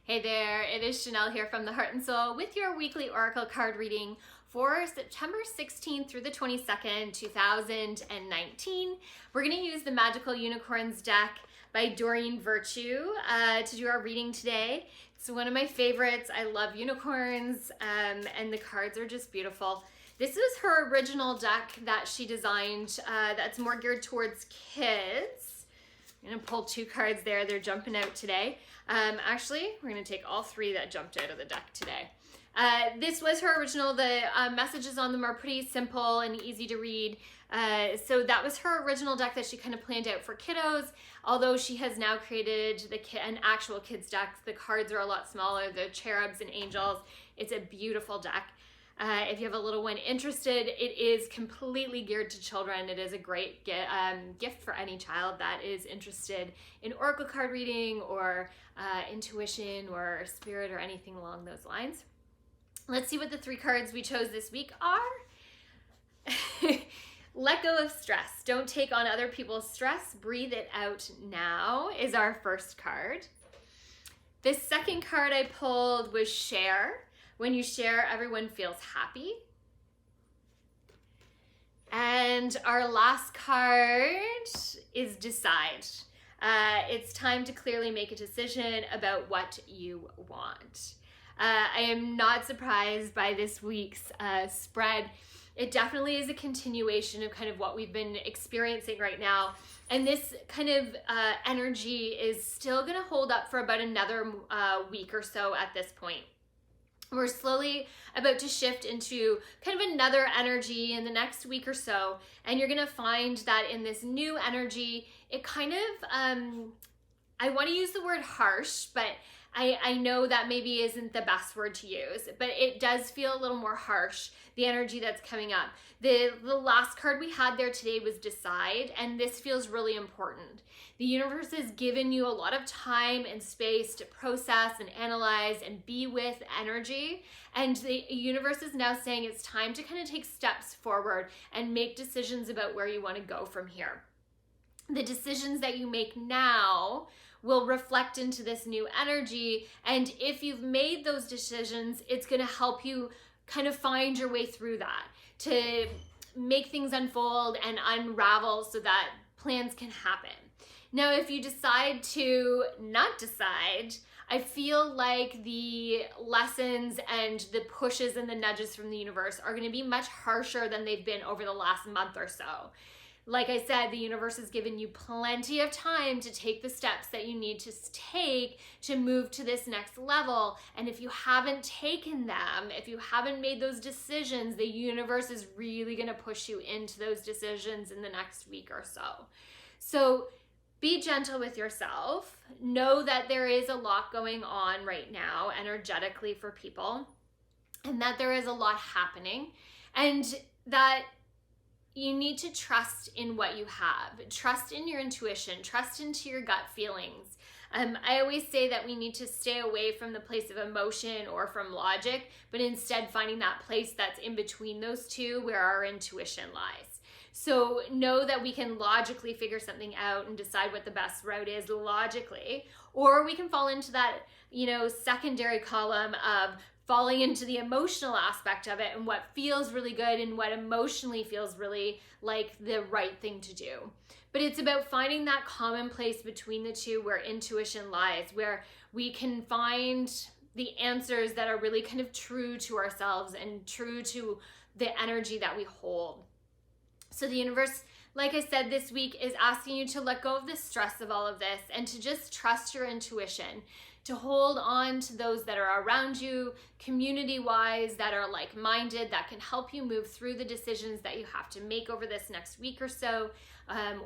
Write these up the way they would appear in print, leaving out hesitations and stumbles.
Hey there, it is Chanel here from the Heart and Soul with your weekly Oracle card reading for September 16th through the 22nd, 2019. We're going to use the Magical Unicorns deck by Doreen Virtue to do our reading today. It's one of my favorites. I love unicorns and the cards are just beautiful. This is her original deck that she designed that's more geared towards kids. I'm going to pull two cards there. They're jumping out today. Actually, we're going to take all three that jumped out of the deck today. This was her original. The messages on them are pretty simple and easy to read. So that was her original deck that she kind of planned out for kiddos. Although she has now created an actual kids deck. The cards are a lot smaller. The cherubs and angels. It's a beautiful deck. If you have a little one interested, it is completely geared to children. It is a great gift for any child that is interested in oracle card reading or intuition or spirit or anything along those lines. Let's see what the three cards we chose this week are. Let go of stress. Don't take on other people's stress. Breathe it out now is our first card. The second card I pulled was share. When you share, everyone feels happy. And our last card is decide. It's time to clearly make a decision about what you want. I am not surprised by this week's spread. It definitely is a continuation of kind of what we've been experiencing right now. And this kind of energy is still going to hold up for about another week or so at this point. We're slowly about to shift into kind of another energy in the next week or so. And you're going to find that in this new energy, it kind of, I want to use the word harsh, but I know that maybe isn't the best word to use, but it does feel a little more harsh, the energy that's coming up. The last card we had there today was decide, and this feels really important. The universe has given you a lot of time and space to process and analyze and be with energy, and the universe is now saying it's time to kind of take steps forward and make decisions about where you want to go from here. The decisions that you make now will reflect into this new energy. And if you've made those decisions, it's going to help you kind of find your way through that, to make things unfold and unravel so that plans can happen. Now, if you decide to not decide, I feel like the lessons and the pushes and the nudges from the universe are going to be much harsher than they've been over the last month or so. Like I said, the universe has given you plenty of time to take the steps that you need to take to move to this next level. And if you haven't taken them, if you haven't made those decisions, the universe is really going to push you into those decisions in the next week or so. So be gentle with yourself. Know that there is a lot going on right now energetically for people, and that there is a lot happening, and that you need to trust in what you have. Trust in your intuition. Trust into your gut feelings. I always say that we need to stay away from the place of emotion or from logic, but instead finding that place that's in between those two where our intuition lies. So know that we can logically figure something out and decide what the best route is logically, or we can fall into that, secondary column of falling into the emotional aspect of it and what feels really good and what emotionally feels really like the right thing to do. But it's about finding that common place between the two where intuition lies, where we can find the answers that are really kind of true to ourselves and true to the energy that we hold. So the universe, like I said, this week is asking you to let go of the stress of all of this and to just trust your intuition, to hold on to those that are around you, community-wise, that are like-minded, that can help you move through the decisions that you have to make over this next week or so,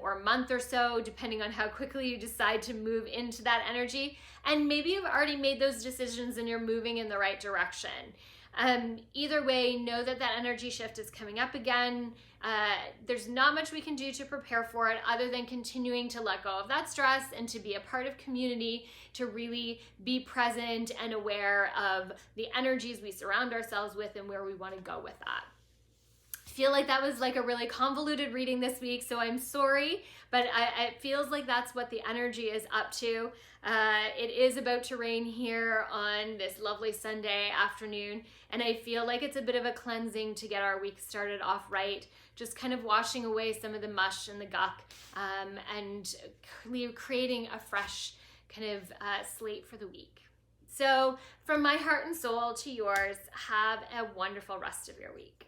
or month or so, depending on how quickly you decide to move into that energy. And maybe you've already made those decisions and you're moving in the right direction. Either way, know that energy shift is coming up again. There's not much we can do to prepare for it other than continuing to let go of that stress and to be a part of community, to really be present and aware of the energies we surround ourselves with and where we want to go with that. feel like that was like a really convoluted reading this week, so I'm sorry, but it feels like that's what the energy is up to. It is about to rain here on this lovely Sunday afternoon, and I feel like it's a bit of a cleansing to get our week started off right, just kind of washing away some of the mush and the gunk, and creating a fresh kind of slate for the week. So from my heart and soul to yours, have a wonderful rest of your week.